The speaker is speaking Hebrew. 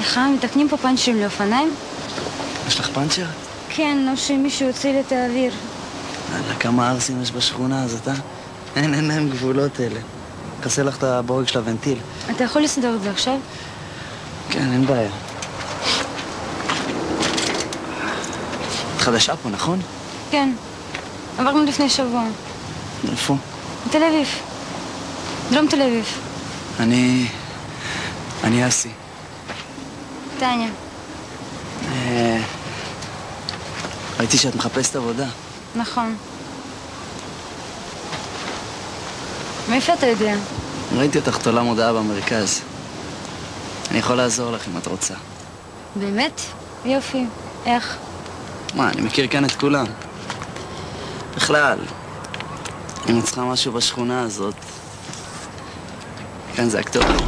סליחה, מתקנים פה פאנצ'רים לאופניים? יש לך פאנצ'ר? כן, או שמישהו יוציא לי את האוויר. כמה ארסים יש בשכונה הזאת, אה? אין להם גבולות אלה. חסר לך את הבורג של הוונטיל. אתה יכול לסדר את זה עכשיו? כן, אין בעיה. את חדשה פה, נכון? כן. עברנו לפני שבוע. איפה? בתל אביב. דרום תל אביב. אני אסי. טניה. ראיתי שאת מחפשת עבודה. נכון. מאיפה אתה יודע? ראיתי אותך תולה מודעה במרכז. אני יכול לעזור לך אם את רוצה. באמת? יופי. איך? מה, אני מכיר כאן את כולם. בכלל, אם את צריכה משהו בשכונה הזאת, כאן זה הכתובת.